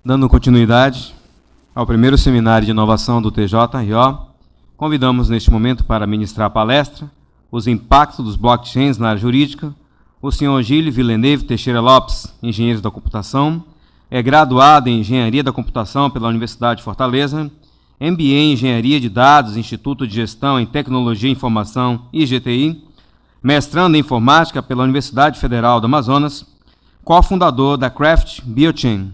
Dando continuidade ao primeiro seminário de inovação do TJRO, convidamos neste momento para ministrar a palestra Os impactos dos blockchains na área jurídica, o senhor Gílio Villeneuve Teixeira Lopes, engenheiro da computação, é graduado em Engenharia da Computação pela Universidade de Fortaleza, MBA em Engenharia de Dados, Instituto de Gestão em Tecnologia e Informação, IGTI, mestrando em Informática pela Universidade Federal do Amazonas, cofundador da Craft Biochain.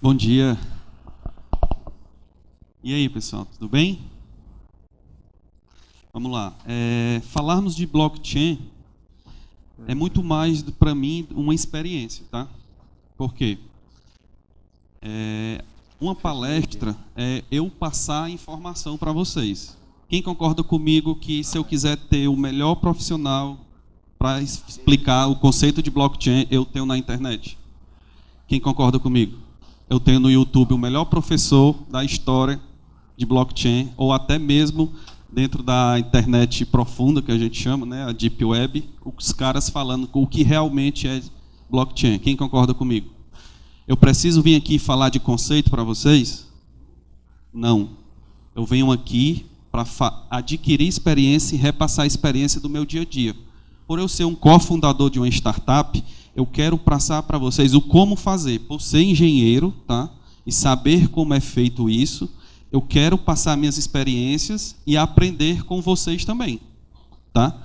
Bom dia. E aí, pessoal, tudo bem? Vamos lá. Falarmos de blockchain é muito mais, para mim, uma experiência, tá? Por quê? Uma palestra é eu passar a informação para vocês. Quem concorda comigo que se eu quiser ter o melhor profissional para explicar o conceito de blockchain, eu tenho na internet? Quem concorda comigo? Eu tenho no YouTube o melhor professor da história de blockchain, ou até mesmo dentro da internet profunda, que a gente chama, né, a Deep Web, os caras falando o que realmente é blockchain. Quem concorda comigo? Eu preciso vir aqui falar de conceito para vocês? Não. Eu venho aqui para adquirir experiência e repassar a experiência do meu dia a dia. Por eu ser um cofundador de uma startup, eu quero passar para vocês o como fazer. Por ser engenheiro, tá? E saber como é feito isso, eu quero passar minhas experiências e aprender com vocês também. Tá?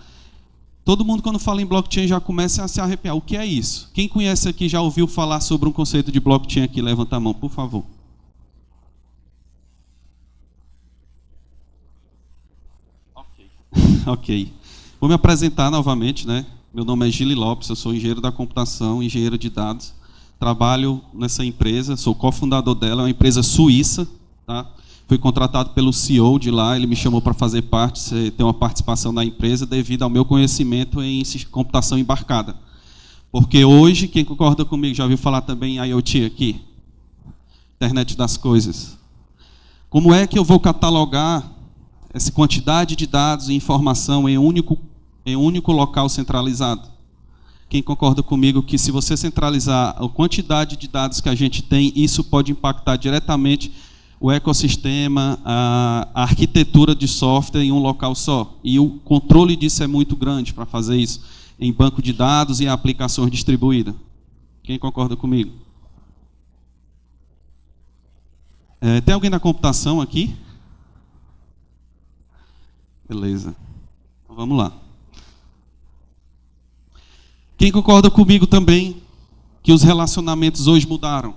Todo mundo, quando fala em blockchain, já começa a se arrepiar. O que é isso? Quem conhece aqui já ouviu falar sobre um conceito de blockchain aqui? Levanta a mão, por favor. Ok. Vou me apresentar novamente, né? Meu nome é Gílio Lopes, eu sou engenheiro da computação, engenheiro de dados. Trabalho nessa empresa, sou cofundador dela, é uma empresa suíça. Tá? Fui contratado pelo CEO de lá, ele me chamou para fazer parte, ter uma participação na empresa devido ao meu conhecimento em computação embarcada. Porque hoje, quem concorda comigo, já ouviu falar também em IoT aqui? Internet das coisas. Como é que eu vou catalogar essa quantidade de dados e informação em um único local centralizado? Quem concorda comigo que se você centralizar a quantidade de dados que a gente tem, isso pode impactar diretamente o ecossistema, a arquitetura de software em um local só. E o controle disso é muito grande para fazer isso em banco de dados e aplicações distribuídas. Quem concorda comigo? Tem alguém na computação aqui? Beleza. Então, vamos lá. Quem concorda comigo também que os relacionamentos hoje mudaram?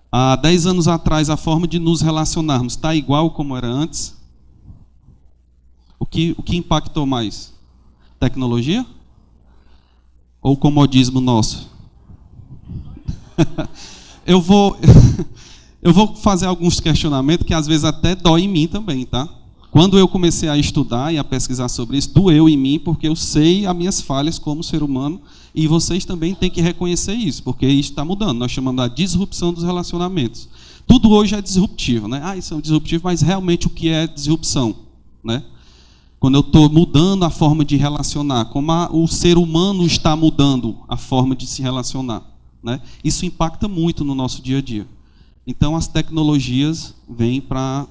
Há 10 anos atrás, a forma de nos relacionarmos está igual como era antes? O que impactou mais? Tecnologia? Ou comodismo nosso? Eu vou fazer alguns questionamentos que às vezes até dói em mim também, tá? Quando eu comecei a estudar e a pesquisar sobre isso, doeu em mim, porque eu sei as minhas falhas como ser humano, e vocês também têm que reconhecer isso, porque isso está mudando. Nós chamamos da disrupção dos relacionamentos. Tudo hoje é disruptivo, né? Isso é um disruptivo, mas realmente o que é disrupção? Né? Quando eu estou mudando a forma de relacionar, como o ser humano está mudando a forma de se relacionar. Né? Isso impacta muito no nosso dia a dia. Então, as tecnologias vêm para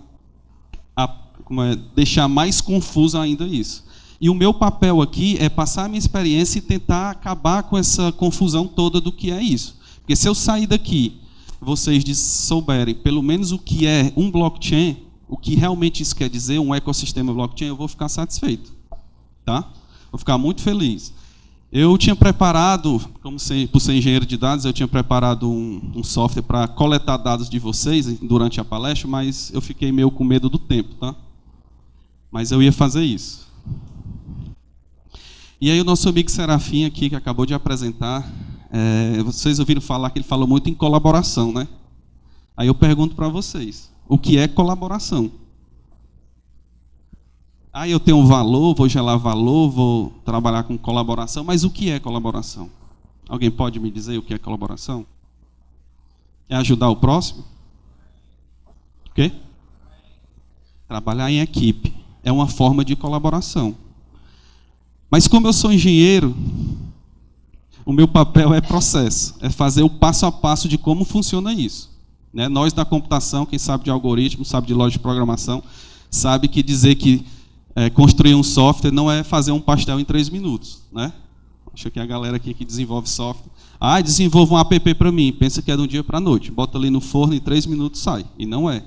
deixar mais confuso ainda isso. E o meu papel aqui é passar a minha experiência e tentar acabar com essa confusão toda do que é isso. Porque se eu sair daqui, vocês souberem pelo menos o que é um blockchain, o que realmente isso quer dizer, um ecossistema blockchain, eu vou ficar satisfeito. Tá? Vou ficar muito feliz. Eu tinha preparado, por ser engenheiro de dados, eu tinha preparado um software para coletar dados de vocês durante a palestra, mas eu fiquei meio com medo do tempo, tá? Mas eu ia fazer isso. E aí o nosso amigo Serafim aqui, que acabou de apresentar, Vocês ouviram falar que ele falou muito em colaboração, né? Aí eu pergunto para vocês, o que é colaboração? Eu tenho um valor, vou gerar valor, vou trabalhar com colaboração, mas o que é colaboração? Alguém pode me dizer o que é colaboração? É ajudar o próximo? O quê? Trabalhar em equipe. É uma forma de colaboração. Mas como eu sou engenheiro, o meu papel é processo, é fazer o passo a passo de como funciona isso. Né? Nós da computação, quem sabe de algoritmo, sabe de lógica de programação, sabe que dizer que construir um software não é fazer um pastel em 3 minutos. Né? Acho que a galera aqui que desenvolve software, desenvolva um app para mim, pensa que é de um dia para a noite, bota ali no forno e em 3 minutos sai. E não é.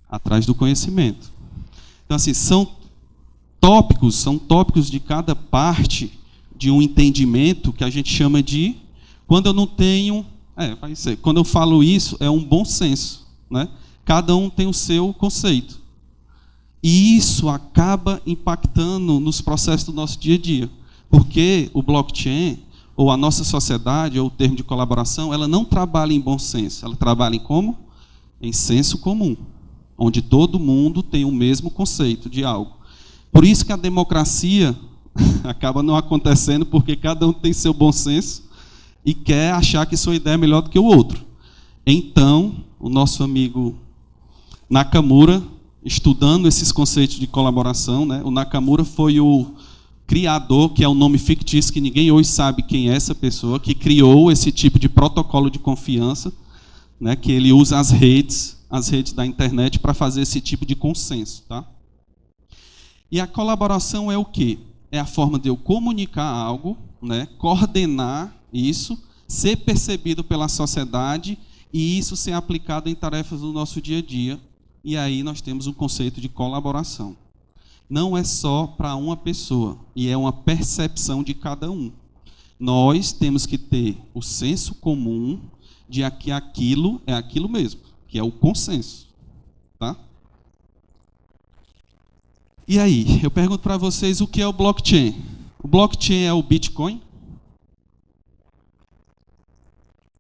Atrás do conhecimento. Então, assim, são tópicos de cada parte de um entendimento que a gente chama de, quando eu não tenho, vai ser, quando eu falo isso, é um bom senso, né? Cada um tem o seu conceito. E isso acaba impactando nos processos do nosso dia a dia. Porque o blockchain, ou a nossa sociedade, ou o termo de colaboração, ela não trabalha em bom senso, ela trabalha em como? Em senso comum, onde todo mundo tem o mesmo conceito de algo. Por isso que a democracia acaba não acontecendo, porque cada um tem seu bom senso e quer achar que sua ideia é melhor do que o outro. Então, o nosso amigo Nakamura, estudando esses conceitos de colaboração, né, o Nakamura foi o criador, que é um nome fictício, que ninguém hoje sabe quem é essa pessoa, que criou esse tipo de protocolo de confiança, né, que ele usa as redes da internet para fazer esse tipo de consenso. Tá? E a colaboração é o quê? É a forma de eu comunicar algo, né, coordenar isso, ser percebido pela sociedade e isso ser aplicado em tarefas do nosso dia a dia. E aí nós temos um conceito de colaboração. Não é só para uma pessoa, e é uma percepção de cada um. Nós temos que ter o senso comum de que aquilo é aquilo mesmo, que é o consenso. Tá? E aí, eu pergunto para vocês o que é o blockchain. O blockchain é o Bitcoin?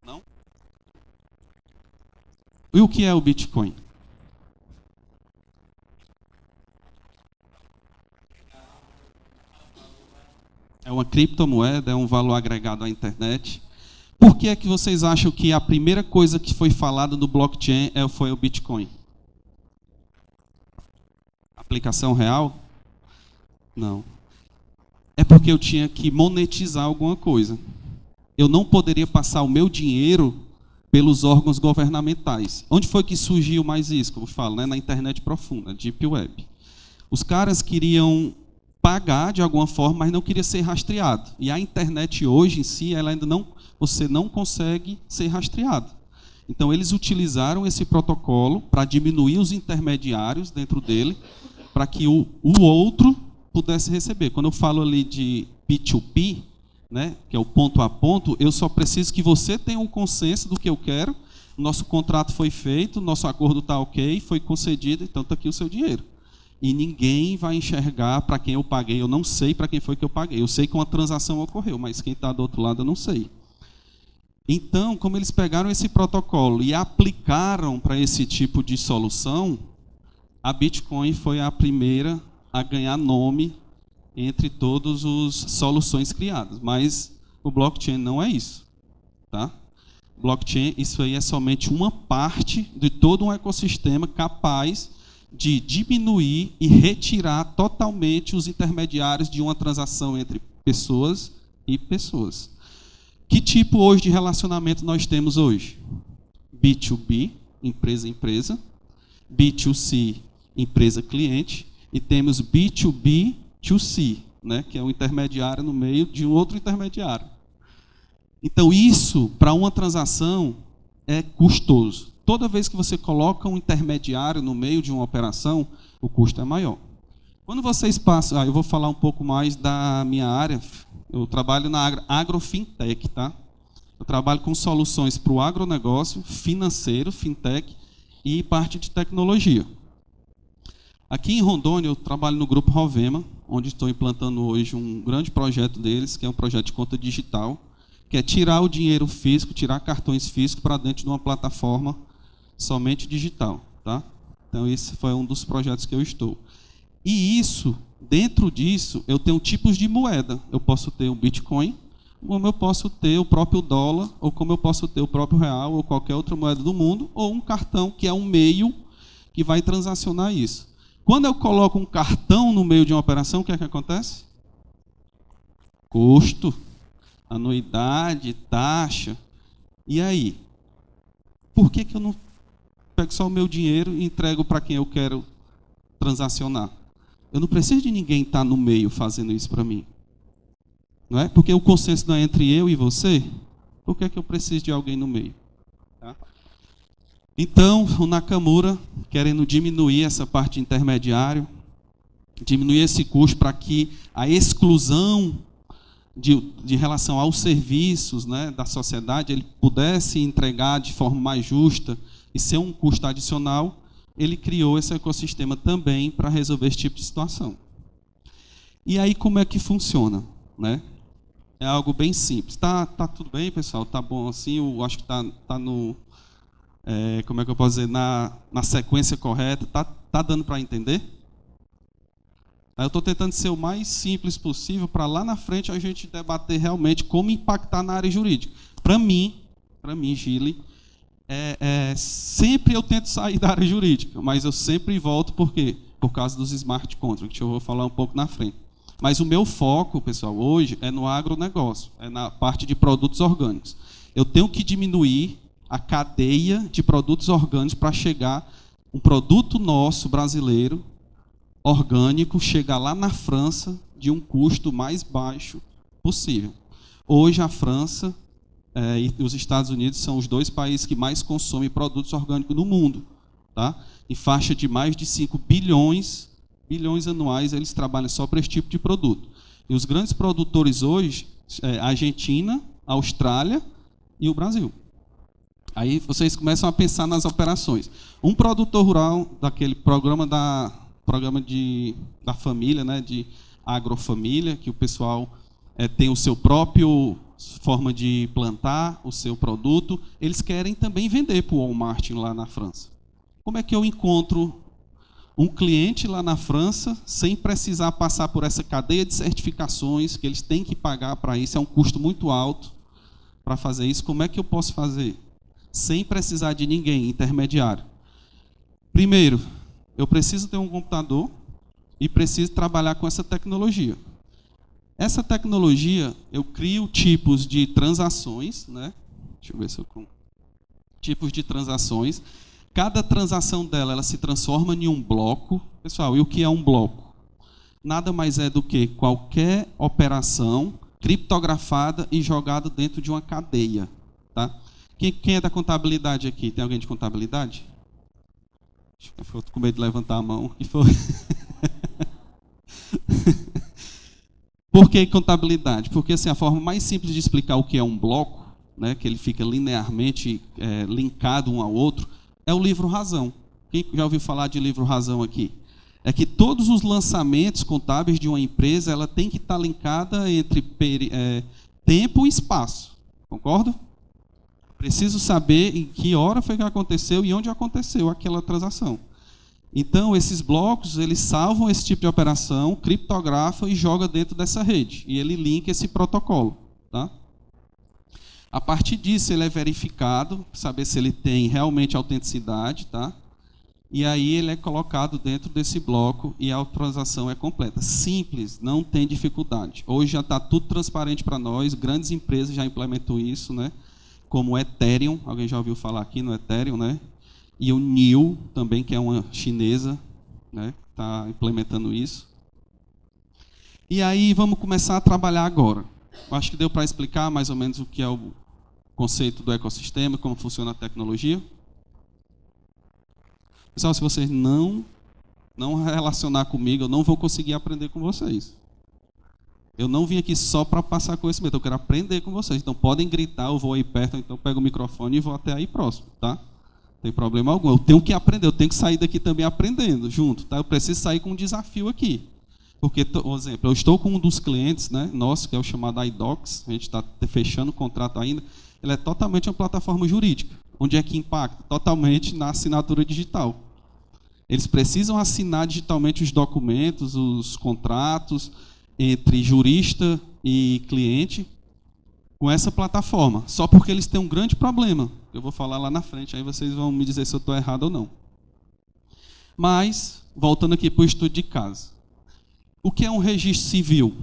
Não? E o que é o Bitcoin? É uma criptomoeda, é um valor agregado à internet. Por que é que vocês acham que a primeira coisa que foi falada no blockchain foi o Bitcoin? Aplicação real? Não. É porque eu tinha que monetizar alguma coisa. Eu não poderia passar o meu dinheiro pelos órgãos governamentais. Onde foi que surgiu mais isso, como eu falo, né? Na internet profunda, Deep Web. Os caras queriam pagar de alguma forma, mas não queria ser rastreado. E a internet hoje em si, ela ainda não, você não consegue ser rastreado. Então eles utilizaram esse protocolo para diminuir os intermediários dentro dele, para que o outro pudesse receber. Quando eu falo ali de P2P, né, que é o ponto a ponto, eu só preciso que você tenha um consenso do que eu quero, nosso contrato foi feito, nosso acordo está ok, foi concedido, então está aqui o seu dinheiro. E ninguém vai enxergar para quem eu paguei, eu não sei para quem foi que eu paguei. Eu sei que uma transação ocorreu, mas quem está do outro lado eu não sei. Então, como eles pegaram esse protocolo e aplicaram para esse tipo de solução, a Bitcoin foi a primeira a ganhar nome entre todas as soluções criadas. Mas o blockchain não é isso. Tá? Blockchain, isso aí é somente uma parte de todo um ecossistema capaz de diminuir e retirar totalmente os intermediários de uma transação entre pessoas e pessoas. Que tipo hoje de relacionamento nós temos hoje? B2B, empresa-empresa, B2C, empresa-cliente, e temos B2B2C, né, que é um intermediário no meio de um outro intermediário. Então isso, para uma transação, é custoso. Toda vez que você coloca um intermediário no meio de uma operação, o custo é maior. Quando vocês passam... eu vou falar um pouco mais da minha área. Eu trabalho na agrofintech, tá? Eu trabalho com soluções para o agronegócio, financeiro, fintech e parte de tecnologia. Aqui em Rondônia, eu trabalho no Grupo Rovema, onde estou implantando hoje um grande projeto deles, que é um projeto de conta digital, que é tirar o dinheiro físico, tirar cartões físicos para dentro de uma plataforma somente digital. Tá? Então, esse foi um dos projetos que eu estou. E isso, dentro disso, eu tenho tipos de moeda. Eu posso ter um Bitcoin, como eu posso ter o próprio dólar, ou como eu posso ter o próprio real, ou qualquer outra moeda do mundo, ou um cartão, que é um meio que vai transacionar isso. Quando eu coloco um cartão no meio de uma operação, o que é que acontece? Custo, anuidade, taxa. E aí? Por que eu não pego só o meu dinheiro e entrego para quem eu quero transacionar? Eu não preciso de ninguém estar no meio fazendo isso para mim. Não é? Porque o consenso não é entre eu e você. Por que eu preciso de alguém no meio? Tá? Então, o Nakamura, querendo diminuir essa parte de intermediário, diminuir esse custo para que a exclusão de relação aos serviços, né, da sociedade, ele pudesse entregar de forma mais justa e ser um custo adicional, ele criou esse ecossistema também para resolver esse tipo de situação. E aí, como é que funciona? Né? É algo bem simples. Tá tudo bem, pessoal? Tá bom assim? Eu acho que tá no... como é que eu posso dizer? Na sequência correta. Tá dando para entender? Eu estou tentando ser o mais simples possível para lá na frente a gente debater realmente como impactar na área jurídica. Para mim, Gili, sempre eu tento sair da área jurídica, mas eu sempre volto, por quê? Por causa dos smart contracts, que eu vou falar um pouco na frente. Mas o meu foco, pessoal, hoje é no agronegócio, é na parte de produtos orgânicos. Eu tenho que diminuir a cadeia de produtos orgânicos para chegar um produto nosso, brasileiro, orgânico, chegar lá na França de um custo mais baixo possível. Hoje a França e os Estados Unidos são os dois países que mais consomem produtos orgânicos no mundo. Tá? Em faixa de mais de 5 bilhões anuais, eles trabalham só para esse tipo de produto. E os grandes produtores hoje, a Argentina, a Austrália e o Brasil. Aí vocês começam a pensar nas operações. Um produtor rural, daquele programa da família, né, de agrofamília, que o pessoal tem o seu próprio forma de plantar o seu produto, eles querem também vender para o Walmart lá na França. Como é que eu encontro um cliente lá na França sem precisar passar por essa cadeia de certificações que eles têm que pagar para isso? É um custo muito alto para fazer isso. Como é que eu posso fazer? Sem precisar de ninguém, intermediário. Primeiro, eu preciso ter um computador e preciso trabalhar com essa tecnologia. Essa tecnologia, eu crio tipos de transações, né? Deixa eu ver se eu... Tipos de transações. Cada transação dela, ela se transforma em um bloco. Pessoal, e o que é um bloco? Nada mais é do que qualquer operação criptografada e jogada dentro de uma cadeia. Tá? Quem é da contabilidade aqui? Tem alguém de contabilidade? Eu estou com medo de levantar a mão. Que foi? Por que contabilidade? Porque assim, a forma mais simples de explicar o que é um bloco, né, que ele fica linearmente linkado um ao outro, é o livro-razão. Quem já ouviu falar de livro-razão aqui? É que todos os lançamentos contábeis de uma empresa, ela tem que estar linkada entre tempo e espaço. Concordo? Preciso saber em que hora foi que aconteceu e onde aconteceu aquela transação. Então, esses blocos, eles salvam esse tipo de operação, criptografam e jogam dentro dessa rede. E ele linka esse protocolo. Tá? A partir disso, ele é verificado, saber se ele tem realmente autenticidade. Tá? E aí ele é colocado dentro desse bloco e a transação é completa. Simples, não tem dificuldade. Hoje já está tudo transparente para nós, grandes empresas já implementam isso, né? Como o Ethereum, alguém já ouviu falar aqui no Ethereum, né? E o NIO também, que é uma chinesa, né? Está implementando isso. E aí vamos começar a trabalhar agora. Acho que deu para explicar mais ou menos o que é o conceito do ecossistema, como funciona a tecnologia. Pessoal, se vocês não relacionar comigo, eu não vou conseguir aprender com vocês. Eu não vim aqui só para passar conhecimento, eu quero aprender com vocês. Então podem gritar, eu vou aí perto, então eu pego o microfone e vou até aí próximo, tá? Não tem problema algum. Eu tenho que aprender, eu tenho que sair daqui também aprendendo junto, tá? Eu preciso sair com um desafio aqui. Porque, por exemplo, eu estou com um dos clientes, né, nosso, que é o chamado iDocs, a gente está fechando o contrato ainda, ele é totalmente uma plataforma jurídica. Onde é que impacta? Totalmente na assinatura digital. Eles precisam assinar digitalmente os documentos, os contratos entre jurista e cliente com essa plataforma. Só porque eles têm um grande problema. Eu vou falar lá na frente, aí vocês vão me dizer se eu estou errado ou não. Mas, voltando aqui para o estudo de caso. O que é um registro civil?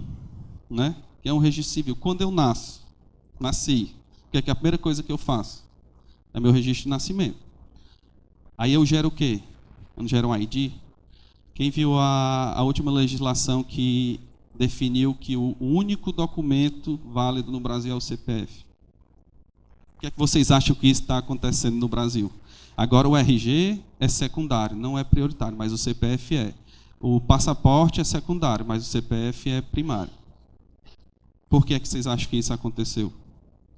Né? O que é um registro civil? Quando eu nasci, o que é a primeira coisa que eu faço? É meu registro de nascimento. Aí eu gero o quê? Eu não gero um ID? Quem viu a última legislação que definiu que o único documento válido no Brasil é o CPF? O que é que vocês acham que isso está acontecendo no Brasil? Agora o RG é secundário, não é prioritário, mas o CPF é. O passaporte é secundário, mas o CPF é primário. Por que é que vocês acham que isso aconteceu?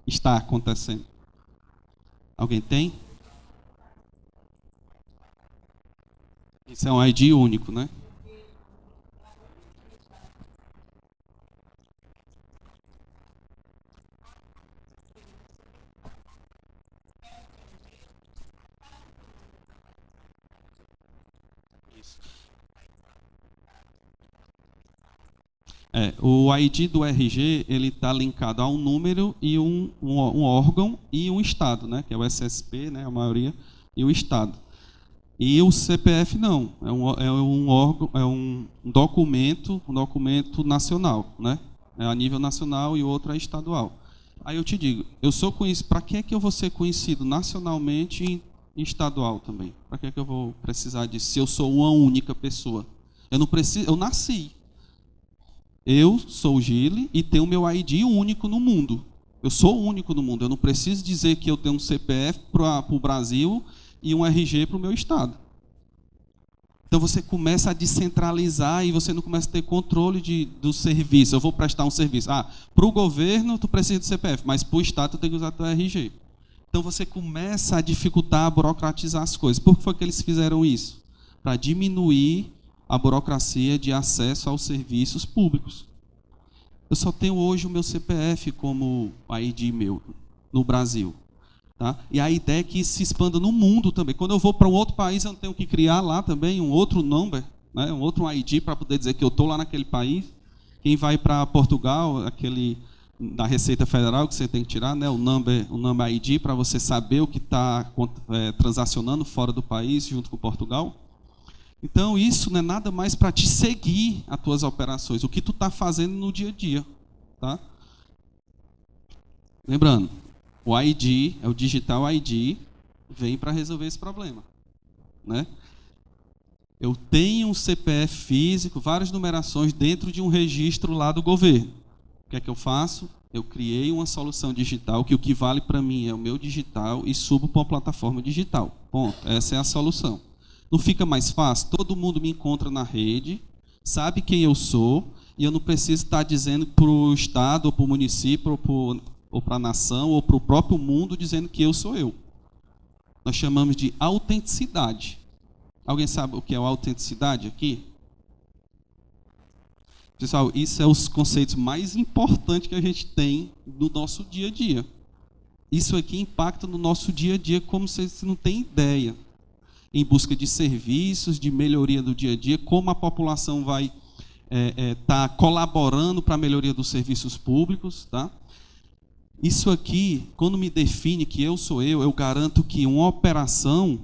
Está acontecendo? Alguém tem? Isso é um ID único, né? O ID do RG ele está linkado a um número e um órgão e um estado, né? Que é o SSP, né? A maioria e o estado. E o CPF não, é um órgão, é um documento nacional, né? É a nível nacional e o outro é estadual. Aí eu te digo, eu sou conhecido, para que é que eu vou ser conhecido nacionalmente e estadual também? Para que é que eu vou precisar disso? Se eu sou uma única pessoa, eu não preciso, eu nasci. Eu sou o Gile e tenho o meu ID único no mundo. Eu sou o único no mundo. Eu não preciso dizer que eu tenho um CPF para o Brasil e um RG para o meu estado. Então você começa a descentralizar e você não começa a ter controle do serviço. Eu vou prestar um serviço. Para o governo tu precisa do CPF, mas para o estado tu tem que usar teu RG. Então você começa a dificultar, a burocratizar as coisas. Por que foi que eles fizeram isso? Para diminuir a burocracia de acesso aos serviços públicos. Eu só tenho hoje o meu CPF como ID meu no Brasil. Tá? E a ideia é que isso se expanda no mundo também. Quando eu vou para um outro país, eu não tenho que criar lá também um outro number, né? Um outro ID para poder dizer que eu estou lá naquele país. Quem vai para Portugal, aquele da Receita Federal que você tem que tirar, né? o number ID, para você saber o que está transacionando fora do país, junto com Portugal. Então, isso não é nada mais para te seguir as tuas operações, o que tu está fazendo no dia a dia. Tá? Lembrando, o ID, é o Digital ID, vem para resolver esse problema. Né? Eu tenho um CPF físico, várias numerações dentro de um registro lá do governo. O que é que eu faço? Eu criei uma solução digital que o que vale para mim é o meu digital e subo para uma plataforma digital. Ponto. Essa é a solução. Não fica mais fácil? Todo mundo me encontra na rede, sabe quem eu sou, e eu não preciso estar dizendo para o estado, ou para o município, ou para a nação, ou para o próprio mundo, dizendo que eu sou eu. Nós chamamos de autenticidade. Alguém sabe o que é a autenticidade aqui? Pessoal, isso é os conceitos mais importantes que a gente tem no nosso dia a dia. Isso aqui impacta no nosso dia a dia como vocês não têm ideia. Em busca de serviços, de melhoria do dia a dia, como a população vai estar colaborando para a melhoria dos serviços públicos. Tá? Isso aqui, quando me define que eu sou eu garanto que uma operação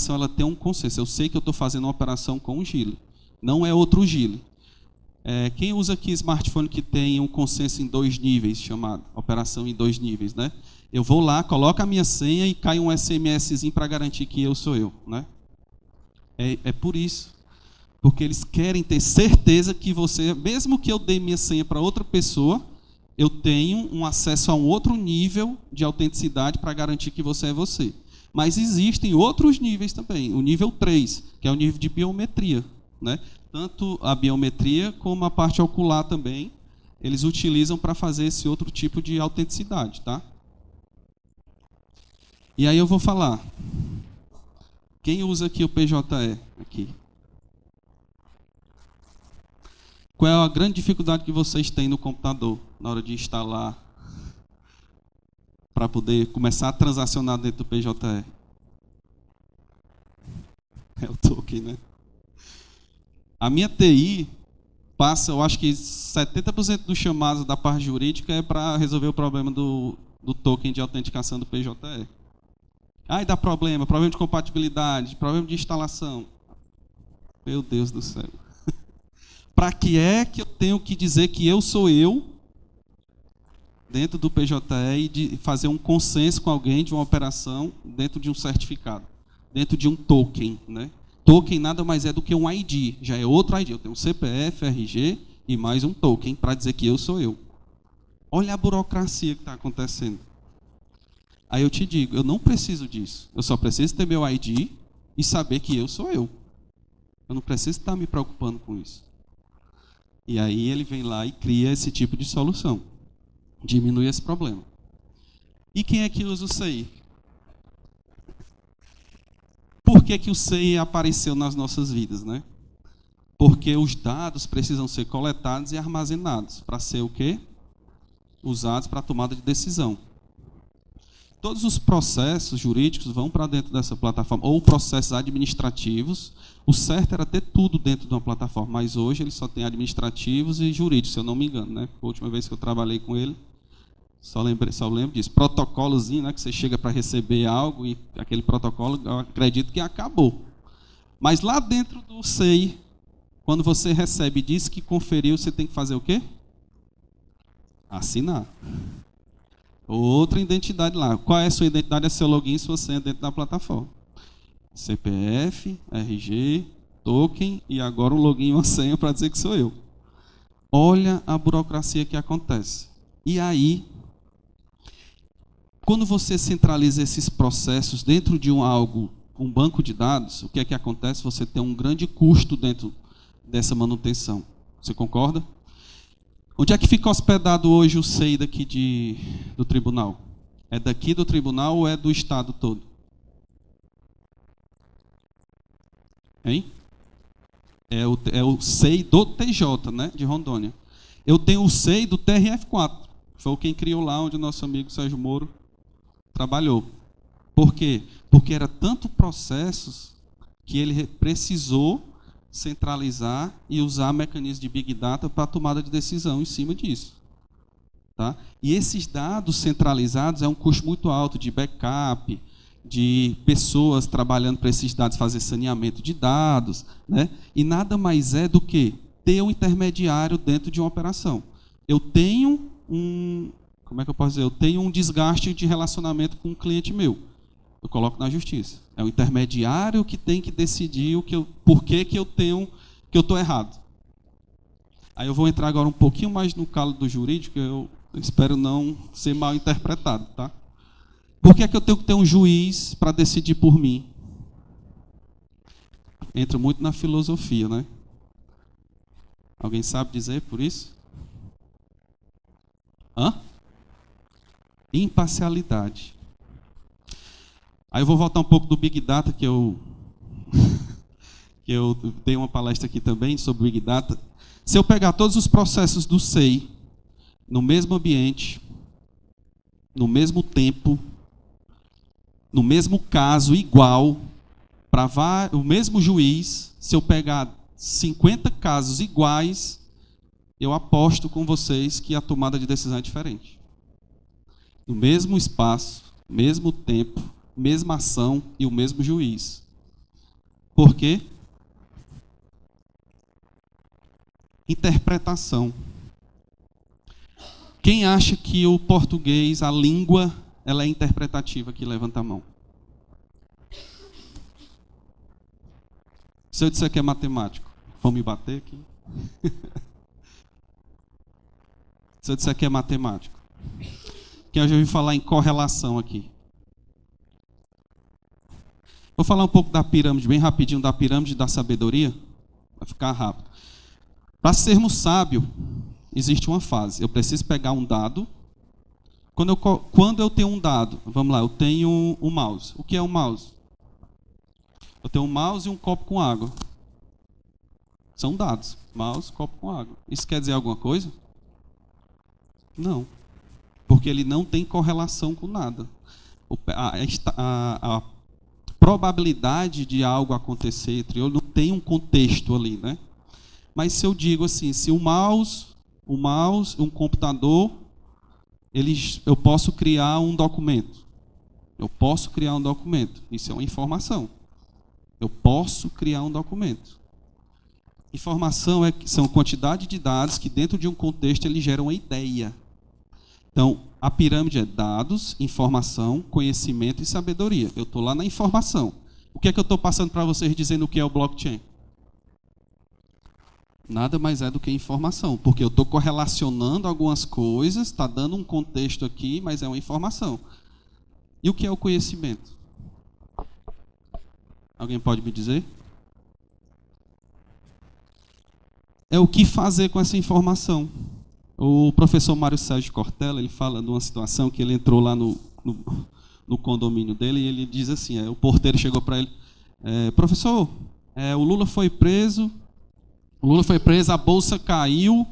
ela tem um consenso. Eu sei que eu estou fazendo uma operação com o Gile, não é outro Gile. Quem usa aqui smartphone que tem um consenso em 2 níveis, chamado operação em 2 níveis, né? Eu vou lá, coloco a minha senha e cai um SMSzinho para garantir que eu sou eu. Né? É por isso. Porque eles querem ter certeza que você, mesmo que eu dê minha senha para outra pessoa, eu tenho um acesso a um outro nível de autenticidade para garantir que você é você. Mas existem outros níveis também. O nível 3, que é o nível de biometria. Né? Tanto a biometria como a parte ocular também, eles utilizam para fazer esse outro tipo de autenticidade. Tá? E aí eu vou falar. Quem usa aqui o PJE? Aqui. Qual é a grande dificuldade que vocês têm no computador na hora de instalar para poder começar a transacionar dentro do PJE? É o token, né? A minha TI passa, eu acho que 70% dos chamados da parte jurídica é para resolver o problema do token de autenticação do PJE. Aí dá problema de compatibilidade, problema de instalação. Meu Deus do céu. Para que é que eu tenho que dizer que eu sou eu dentro do PJE e de fazer um consenso com alguém de uma operação dentro de um certificado, dentro de um token, né? Token nada mais é do que um ID, já é outro ID. Eu tenho um CPF, RG e mais um token para dizer que eu sou eu. Olha a burocracia que está acontecendo. Aí eu te digo, eu não preciso disso. Eu só preciso ter meu ID e saber que eu sou eu. Eu não preciso estar me preocupando com isso. E aí ele vem lá e cria esse tipo de solução. Diminui esse problema. E quem é que usa o SEI? Por que o SEI apareceu nas nossas vidas, né? Porque os dados precisam ser coletados e armazenados para ser o quê? Usados para a tomada de decisão. Todos os processos jurídicos vão para dentro dessa plataforma, ou processos administrativos. O certo era ter tudo dentro de uma plataforma, mas hoje ele só tem administrativos e jurídicos, se eu não me engano, né? A última vez que eu trabalhei com ele, só lembro disso. Protocolozinho, né? Que você chega para receber algo e aquele protocolo, eu acredito que acabou. Mas lá dentro do SEI, quando você recebe e diz que conferiu, você tem que fazer o quê? Assinar. Outra identidade lá. Qual é a sua identidade? É seu login e sua senha dentro da plataforma. CPF, RG, token e agora um login e uma senha para dizer que sou eu. Olha a burocracia que acontece. E aí, quando você centraliza esses processos dentro de um banco de dados, o que é que acontece? Você tem um grande custo dentro dessa manutenção. Você concorda? Onde é que fica hospedado hoje o SEI daqui do tribunal? É daqui do tribunal ou é do estado todo? Hein? É o SEI do TJ, né, de Rondônia. Eu tenho o SEI do TRF4. Foi quem criou lá onde o nosso amigo Sérgio Moro trabalhou. Por quê? Porque era tanto processos que ele precisou centralizar e usar mecanismos de Big Data para a tomada de decisão em cima disso. Tá? E esses dados centralizados é um custo muito alto de backup, de pessoas trabalhando para esses dados, fazer saneamento de dados, né? E nada mais é do que ter um intermediário dentro de uma operação. Eu tenho como é que eu posso dizer? Eu tenho um desgaste de relacionamento com um cliente meu. Eu coloco na justiça. É o intermediário que tem que decidir por que eu estou errado. Aí eu vou entrar agora um pouquinho mais no calo do jurídico, eu espero não ser mal interpretado, tá? Por que eu tenho que ter um juiz para decidir por mim? Entra muito na filosofia, né? Alguém sabe dizer por isso? Imparcialidade. Aí eu vou voltar um pouco do Big Data, que eu dei uma palestra aqui também sobre Big Data. Se eu pegar todos os processos do SEI no mesmo ambiente, no mesmo tempo, no mesmo caso igual, para o mesmo juiz, se eu pegar 50 casos iguais, eu aposto com vocês que a tomada de decisão é diferente. No mesmo espaço, mesmo tempo, mesma ação e o mesmo juiz. Por quê? Interpretação. Quem acha que o português, a língua, ela é interpretativa aqui? Levanta a mão. Se eu disser que é matemático, vão me bater aqui? Se eu disser que é matemático. Quem já ouviu falar em correlação aqui? Vou falar um pouco da pirâmide, bem rapidinho, da pirâmide da sabedoria, vai ficar rápido. Para sermos sábios, existe uma fase. Eu preciso pegar um dado. Quando eu tenho um dado, vamos lá, eu tenho um mouse. O que é um mouse? Eu tenho um mouse e um copo com água. São dados. Mouse, copo com água. Isso quer dizer alguma coisa? Não. Porque ele não tem correlação com nada. A probabilidade de algo acontecer entre eles não tem um contexto ali, né? Mas se eu digo assim, se o mouse, um computador, eu posso criar um documento. Eu posso criar um documento. Isso é uma informação. Eu posso criar um documento. Informação são quantidade de dados que dentro de um contexto eles geram uma ideia. Então, a pirâmide é dados, informação, conhecimento e sabedoria. Eu estou lá na informação. O que é que eu estou passando para vocês dizendo o que é o blockchain? Nada mais é do que informação, porque eu estou correlacionando algumas coisas, está dando um contexto aqui, mas é uma informação. E o que é o conhecimento? Alguém pode me dizer? É o que fazer com essa informação. O professor Mário Sérgio Cortella, ele fala de uma situação que ele entrou lá no condomínio dele e ele diz assim, o porteiro chegou para ele, professor, o Lula foi preso, a bolsa caiu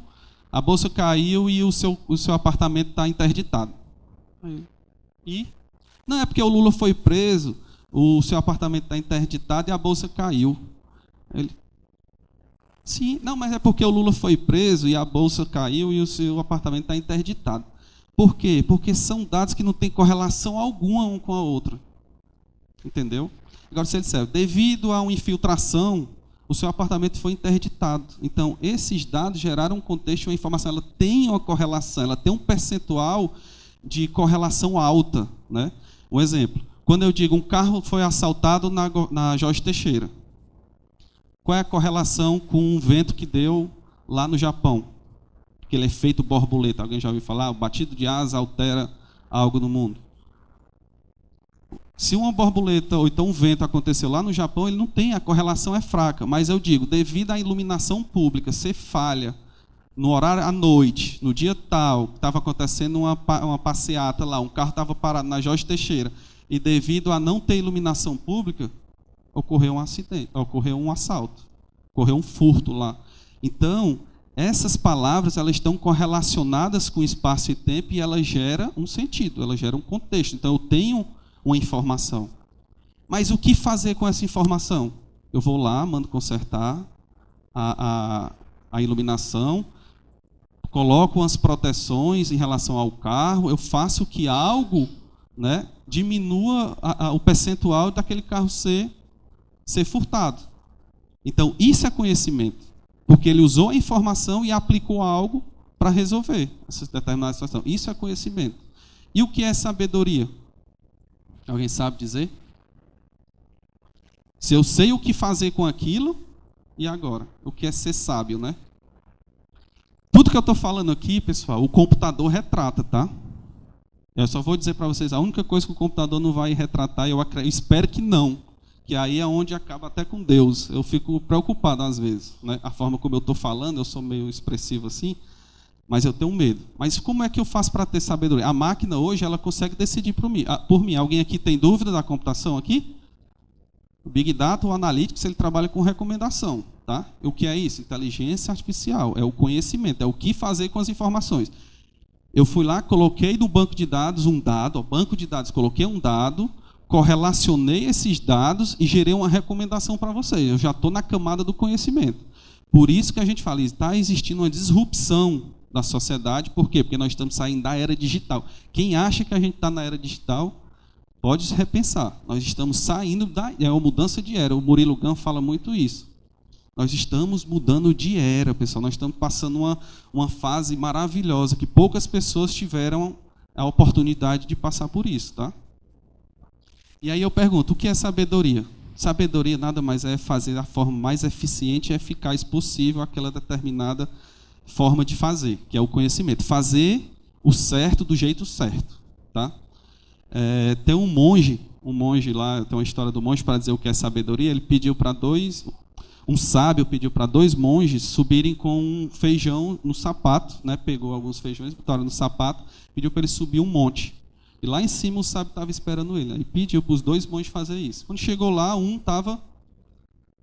e o seu apartamento está interditado. E? Não, é porque o Lula foi preso, o seu apartamento está interditado e a bolsa caiu. Ele, sim, não, mas é porque o Lula foi preso e a bolsa caiu e o seu apartamento está interditado. Por quê? Porque são dados que não têm correlação alguma um com a outra. Entendeu? Agora, se ele disser, devido a uma infiltração, o seu apartamento foi interditado. Então, esses dados geraram um contexto, uma informação, ela tem uma correlação, ela tem um percentual de correlação alta, né? Um exemplo, quando eu digo um carro foi assaltado na Jorge Teixeira, qual é a correlação com o vento que deu lá no Japão? Aquele efeito borboleta, alguém já ouviu falar? O batido de asa altera algo no mundo. Se uma borboleta ou então um vento aconteceu lá no Japão, ele não tem, a correlação é fraca. Mas eu digo, devido à iluminação pública ser falha, no horário à noite, no dia tal, estava acontecendo uma passeata lá, um carro estava parado na Jorge Teixeira, e devido a não ter iluminação pública, ocorreu um acidente, ocorreu um assalto, ocorreu um furto lá. Então, essas palavras elas estão correlacionadas com espaço e tempo e elas geram um sentido, elas geram um contexto. Então, eu tenho uma informação. Mas o que fazer com essa informação? Eu vou lá, mando consertar a iluminação, coloco umas proteções em relação ao carro, eu faço que algo, né, diminua o percentual daquele carro ser furtado. Então, isso é conhecimento, porque ele usou a informação e aplicou algo para resolver essa determinada situação. Isso é conhecimento. E o que é sabedoria? Alguém sabe dizer? Se eu sei o que fazer com aquilo, e agora? O que é ser sábio, né? Tudo que eu estou falando aqui, pessoal, o computador retrata, tá? Eu só vou dizer para vocês, a única coisa que o computador não vai retratar, eu espero que não, que aí é onde acaba até com Deus. Eu fico preocupado às vezes, né? A forma como eu estou falando, eu sou meio expressivo assim, mas eu tenho medo. Mas como é que eu faço para ter sabedoria? A máquina hoje, ela consegue decidir por mim. Alguém aqui tem dúvida da computação aqui? O Big Data, o Analytics, ele trabalha com recomendação. Tá? O que é isso? Inteligência artificial. É o conhecimento, é o que fazer com as informações. Eu fui lá, coloquei no banco de dados um dado, banco de dados, coloquei um dado, correlacionei esses dados e gerei uma recomendação para vocês. Eu já estou na camada do conhecimento. Por isso que a gente fala, está existindo uma disrupção da sociedade. Por quê? Porque nós estamos saindo da era digital. Quem acha que a gente está na era digital, pode se repensar. Nós estamos saindo é uma mudança de era. O Murilo Gun fala muito isso. Nós estamos mudando de era, pessoal. Nós estamos passando uma fase maravilhosa, que poucas pessoas tiveram a oportunidade de passar por isso. Tá? E aí eu pergunto, o que é sabedoria? Sabedoria nada mais é fazer da forma mais eficiente e eficaz possível aquela determinada forma de fazer, que é o conhecimento. Fazer o certo do jeito certo. Tá? Tem um monge lá, tem uma história do monge para dizer o que é sabedoria. Ele pediu para um sábio pediu para 2 monges subirem com um feijão no sapato, né? Pegou alguns feijões, botaram no sapato, pediu para ele subir um monte. E lá em cima o sábio estava esperando ele. Aí pediu para os 2 monges fazer isso. Quando chegou lá, um estava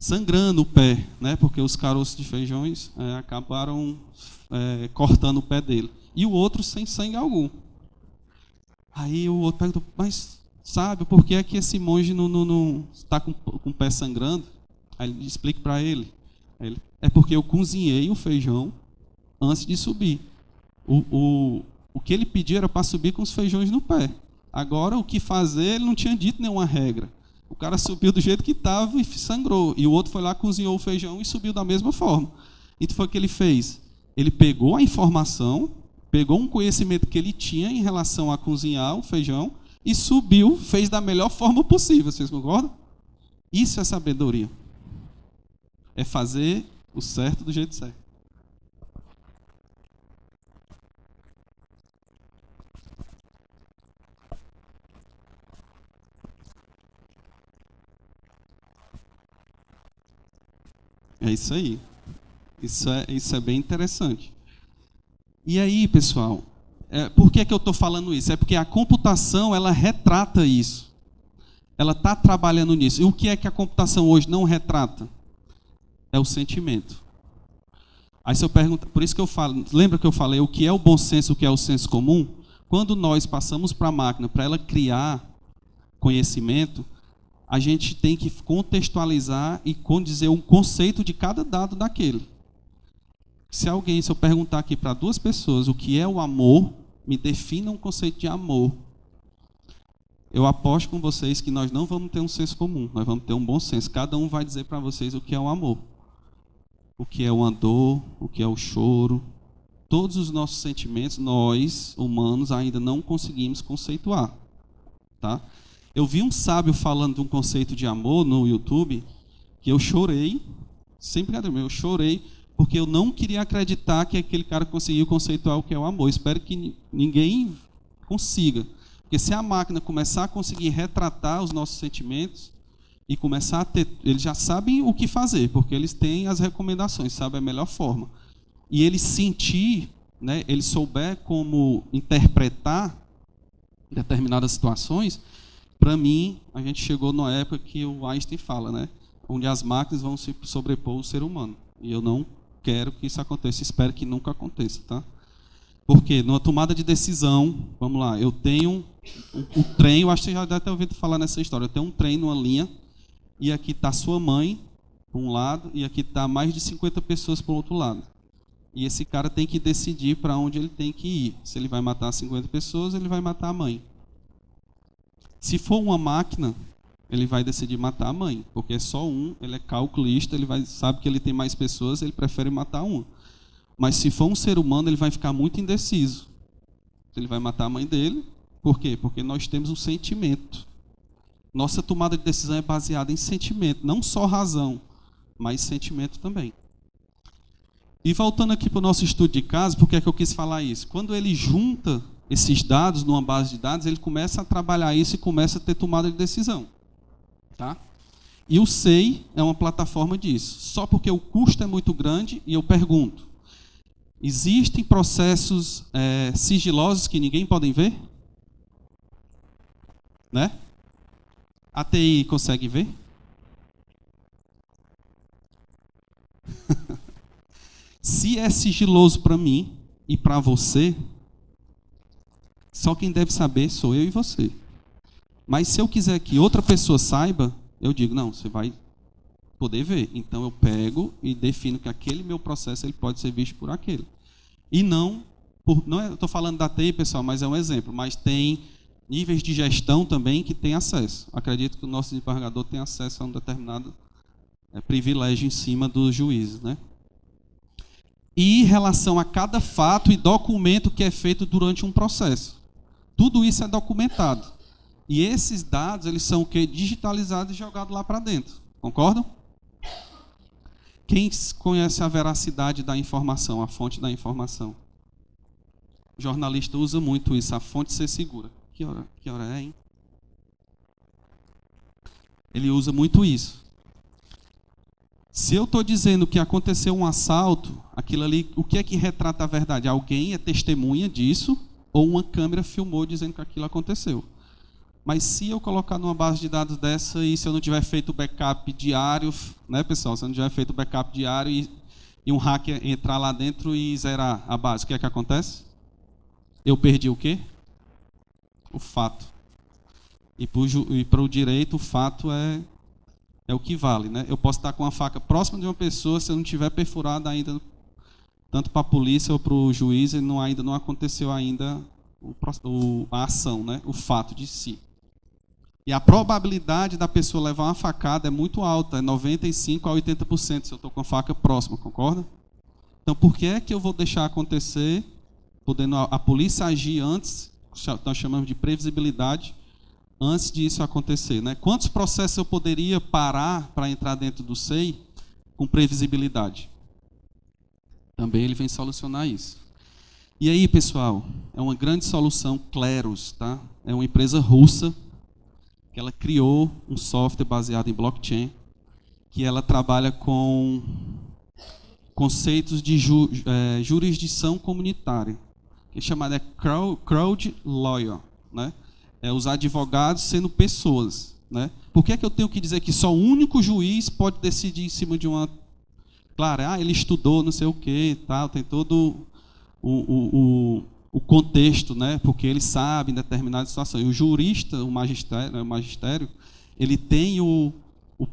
sangrando o pé, né? Porque os caroços de feijões acabaram cortando o pé dele. E o outro sem sangue algum. Aí o outro perguntou, mas sabe por que é que esse monge não está com o pé sangrando? Aí ele explica para ele. É porque eu cozinhei o feijão antes de subir. O que ele pediu era para subir com os feijões no pé. Agora, o que fazer, ele não tinha dito nenhuma regra. O cara subiu do jeito que estava e sangrou. E o outro foi lá, cozinhou o feijão e subiu da mesma forma. Então, foi o que ele fez. Ele pegou a informação, pegou um conhecimento que ele tinha em relação a cozinhar o feijão e subiu, fez da melhor forma possível. Vocês concordam? Isso é sabedoria. É fazer o certo do jeito certo. É isso aí. Isso é bem interessante. E aí, pessoal, por que eu estou falando isso? É porque a computação, ela retrata isso. Ela está trabalhando nisso. E o que é que a computação hoje não retrata? É o sentimento. Aí se eu perguntar, por isso que eu falo, lembra que eu falei o que é o bom senso, o que é o senso comum? Quando nós passamos para a máquina, para ela criar conhecimento, a gente tem que contextualizar e dizer um conceito de cada dado daquele. Se eu perguntar aqui para duas pessoas o que é o amor, me defina um conceito de amor. Eu aposto com vocês que nós não vamos ter um senso comum, nós vamos ter um bom senso. Cada um vai dizer para vocês o que é o amor. O que é uma dor, o que é o choro. Todos os nossos sentimentos, nós, humanos, ainda não conseguimos conceituar. Tá? Eu vi um sábio falando de um conceito de amor no YouTube, que eu chorei, sem brincadeira, eu chorei, porque eu não queria acreditar que aquele cara conseguiu conceituar o que é o amor. Espero que ninguém consiga. Porque se a máquina começar a conseguir retratar os nossos sentimentos e começar a ter... Eles já sabem o que fazer, porque eles têm as recomendações, sabem a melhor forma. E ele sentir, né, ele souber como interpretar determinadas situações, para mim, a gente chegou numa época que o Einstein fala, né, onde as máquinas vão se sobrepor ao ser humano. E eu não quero que isso aconteça, espero que nunca aconteça, tá? Porque numa tomada de decisão, vamos lá, eu tenho um trem, eu acho que você já deve ter ouvido falar nessa história, eu tenho um trem numa linha, e aqui está sua mãe, para um lado, e aqui está mais de 50 pessoas para o outro lado. E esse cara tem que decidir para onde ele tem que ir. Se ele vai matar 50 pessoas, ele vai matar a mãe. Se for uma máquina, ele vai decidir matar a mãe, porque é só um, ele é calculista, sabe que ele tem mais pessoas, ele prefere matar uma. Mas se for um ser humano, ele vai ficar muito indeciso. Ele vai matar a mãe dele. Por quê? Porque nós temos um sentimento. Nossa tomada de decisão é baseada em sentimento, não só razão, mas sentimento também. E voltando aqui para o nosso estudo de caso, por que é que eu quis falar isso? Quando ele junta esses dados numa base de dados, ele começa a trabalhar isso e começa a ter tomada de decisão. Tá? E o SEI é uma plataforma disso. Só porque o custo é muito grande, e eu pergunto, existem processos sigilosos que ninguém pode ver? Né? A TI consegue ver? Se é sigiloso para mim e para você, só quem deve saber sou eu e você. Mas se eu quiser que outra pessoa saiba, eu digo, não, você vai poder ver. Então eu pego e defino que aquele meu processo ele pode ser visto por aquele. E não estou falando da TI, pessoal, mas é um exemplo. Mas tem níveis de gestão também que tem acesso. Acredito que o nosso desembargador tem acesso a um determinado privilégio em cima dos juízes, né? E em relação a cada fato e documento que é feito durante um processo. Tudo isso é documentado. E esses dados, eles são o quê? Digitalizados e jogados lá para dentro. Concordam? Quem conhece a veracidade da informação, a fonte da informação? O jornalista usa muito isso, a fonte ser segura. Que hora é, hein? Ele usa muito isso. Se eu estou dizendo que aconteceu um assalto, aquilo ali, o que é que retrata a verdade? Alguém é testemunha disso ou uma câmera filmou dizendo que aquilo aconteceu? Mas se eu colocar numa base de dados dessa e se eu não tiver feito o backup diário, né, pessoal? Se eu não tiver feito o backup diário e um hacker entrar lá dentro e zerar a base, o que é que acontece? Eu perdi o quê? O fato. E para o direito, o fato é o que vale, né? Eu posso estar com a faca próxima de uma pessoa, se eu não tiver perfurado ainda, tanto para a polícia ou para o juiz, ainda não aconteceu ainda a ação, né? O fato de si. E a probabilidade da pessoa levar uma facada é muito alta, é 95% a 80% se eu estou com a faca próxima, concorda? Então, por que é que eu vou deixar acontecer, podendo a polícia agir antes, nós chamamos de previsibilidade, antes disso acontecer, né? Quantos processos eu poderia parar para entrar dentro do SEI com previsibilidade? Também ele vem solucionar isso. E aí, pessoal, é uma grande solução, Kleros, tá? É uma empresa russa que ela criou um software baseado em blockchain, que ela trabalha com conceitos de jurisdição comunitária, que é chamada crowd lawyer, né? É os advogados sendo pessoas, né? Por que é que eu tenho que dizer que só o único juiz pode decidir em cima de uma... Claro, ele estudou não sei o quê, tal, tem todo o contexto, né? Porque ele sabe em determinada situação. E o jurista, o magistério, ele tem o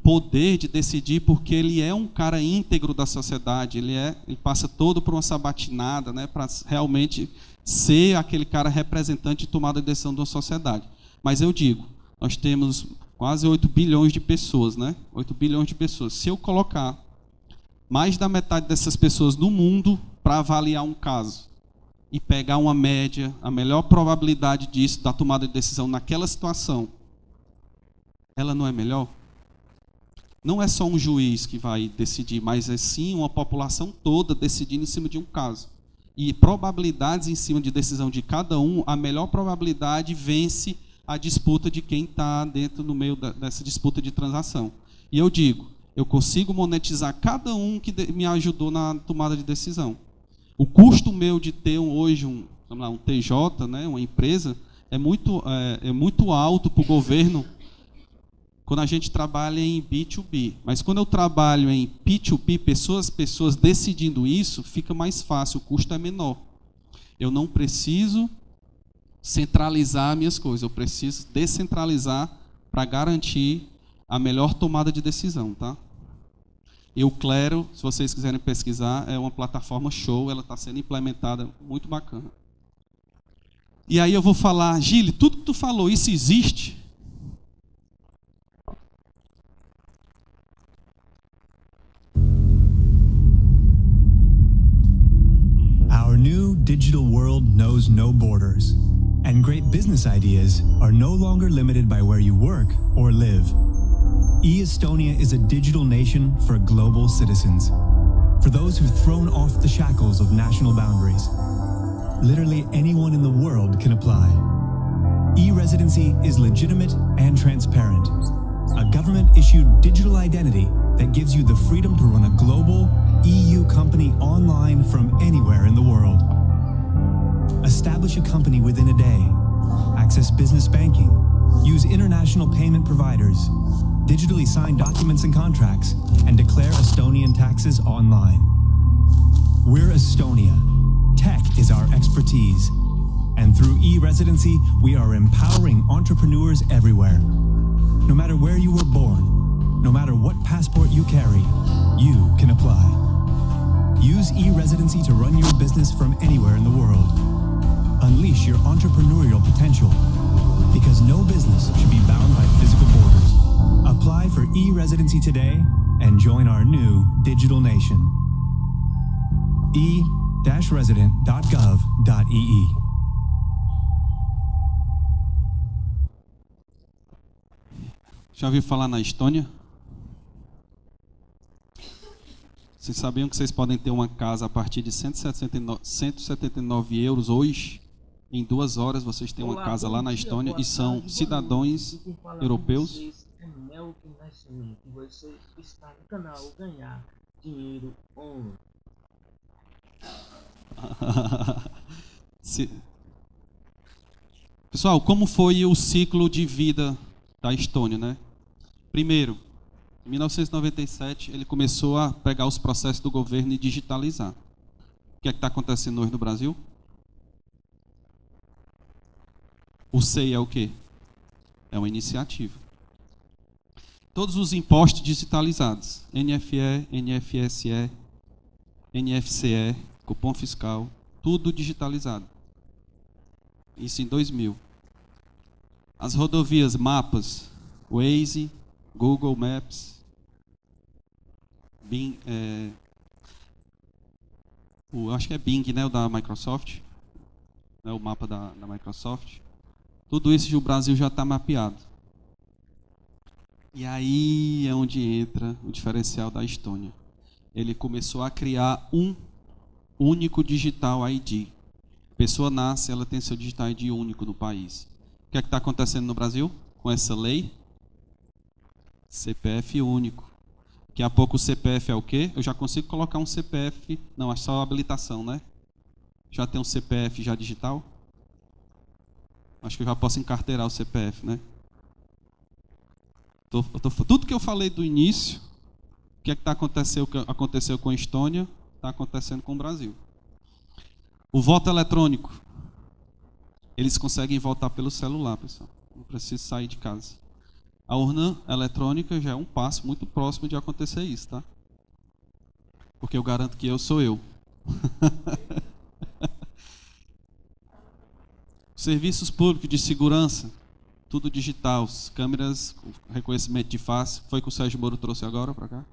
poder de decidir porque ele é um cara íntegro da sociedade, ele passa todo por uma sabatinada, né? Para realmente ser aquele cara representante de tomada de decisão de uma sociedade. Mas eu digo, nós temos quase 8 bilhões de pessoas, né? 8 bilhões de pessoas. Se eu colocar mais da metade dessas pessoas no mundo para avaliar um caso e pegar uma média, a melhor probabilidade disso, da tomada de decisão naquela situação, ela não é melhor? Não é só um juiz que vai decidir, mas é sim uma população toda decidindo em cima de um caso. E probabilidades em cima de decisão de cada um, a melhor probabilidade vence a disputa de quem está dentro no meio dessa disputa de transação. E eu digo, eu consigo monetizar cada um que me ajudou na tomada de decisão. O custo meu de ter hoje um TJ, né, uma empresa, é muito alto para o governo quando a gente trabalha em B2B. Mas quando eu trabalho em P2P, pessoas decidindo isso, fica mais fácil, o custo é menor. Eu não preciso centralizar minhas coisas, eu preciso descentralizar para garantir a melhor tomada de decisão, tá? E o Clero, se vocês quiserem pesquisar, é uma plataforma show, ela está sendo implementada, muito bacana. E aí eu vou falar, Gili, tudo que tu falou, isso existe? Our new digital world knows no borders, and great business ideas are no longer limited by where you work or live. E-Estonia is a digital nation for global citizens, for those who've thrown off the shackles of national boundaries. Literally anyone in the world can apply. E-residency is legitimate and transparent. A government-issued digital identity that gives you the freedom to run a global EU company online from anywhere in the world. Establish a company within a day. Access business banking. Use international payment providers. Digitally sign documents and contracts, and declare Estonian taxes online. We're Estonia. Tech is our expertise. And through e-residency, we are empowering entrepreneurs everywhere. No matter where you were born, no matter what passport you carry, you can apply. Use e-residency to run your business from anywhere in the world. Unleash your entrepreneurial potential, because no business should be bound by physical borders. Apply for e-residency today and join our new digital nation. e-resident.gov.ee. Já ouviu falar na Estônia? Vocês sabiam que vocês podem ter uma casa a partir de 179 euros hoje? Em 2 horas vocês têm uma casa lá na Estônia e são cidadãos europeus. É Melvin Nascimento e você está no canal Ganhar Dinheiro On. Pessoal, como foi o ciclo de vida da Estônia, né? Primeiro, em 1997, ele começou a pegar os processos do governo e digitalizar. O que é que está acontecendo hoje no Brasil? O SEI é o quê? É uma iniciativa. Todos os impostos digitalizados, NFE, NFSE, NFCE, cupom fiscal, tudo digitalizado. Isso em 2000. As rodovias, mapas, Waze, Google Maps, Bing, acho que é Bing, né, o da Microsoft, né, o mapa da Microsoft. Tudo isso o Brasil já está mapeado. E aí é onde entra o diferencial da Estônia. Ele começou a criar um único digital ID. A pessoa nasce, ela tem seu digital ID único no país. O que é que está acontecendo no Brasil com essa lei? CPF único. Daqui a pouco o CPF é o quê? Eu já consigo colocar um CPF, não, é só habilitação, né? Já tem um CPF já digital? Acho que eu já posso encarteirar o CPF, né? Tudo que eu falei do início, o que é que aconteceu com a Estônia, está acontecendo com o Brasil. O voto eletrônico. Eles conseguem votar pelo celular, pessoal. Não precisa sair de casa. A urna eletrônica já é um passo muito próximo de acontecer isso, tá? Porque eu garanto que eu sou eu. Serviços públicos de segurança, tudo digital, câmeras, reconhecimento de face. Foi que o Sérgio Moro trouxe agora para cá.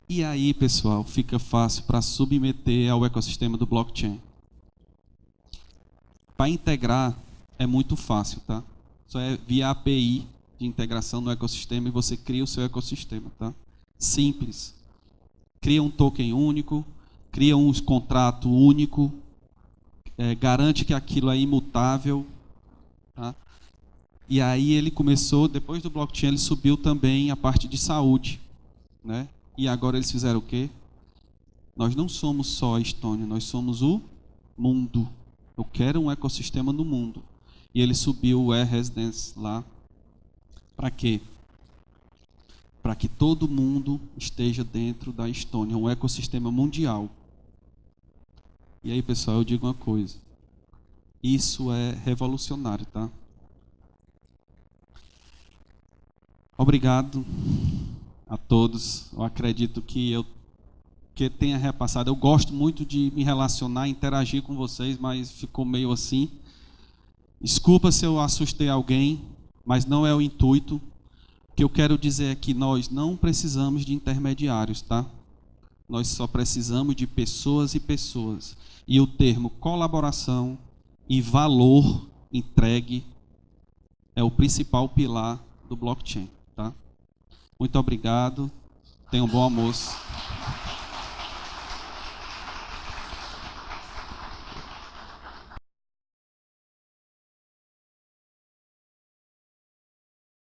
E aí, pessoal, fica fácil para submeter ao ecossistema do blockchain. Para integrar é muito fácil, tá? Só é via API de integração no ecossistema e você cria o seu ecossistema, tá? Simples. Cria um token único, cria um contrato único, garante que aquilo é imutável, tá? E aí ele começou, depois do blockchain, ele subiu também a parte de saúde, né? E agora eles fizeram o quê? Nós não somos só a Estônia, nós somos o mundo. Eu quero um ecossistema no mundo. E ele subiu o e-residence lá. Para quê? Para que todo mundo esteja dentro da Estônia, um ecossistema mundial. E aí, pessoal, eu digo uma coisa. Isso é revolucionário, tá? Obrigado a todos. Eu acredito que tenha repassado. Eu gosto muito de me relacionar, interagir com vocês, mas ficou meio assim. Desculpa se eu assustei alguém, mas não é o intuito. O que eu quero dizer é que nós não precisamos de intermediários, tá? Nós só precisamos de pessoas e pessoas. E o termo colaboração e valor entregue é o principal pilar do blockchain, tá? Muito obrigado. Tenham um bom almoço.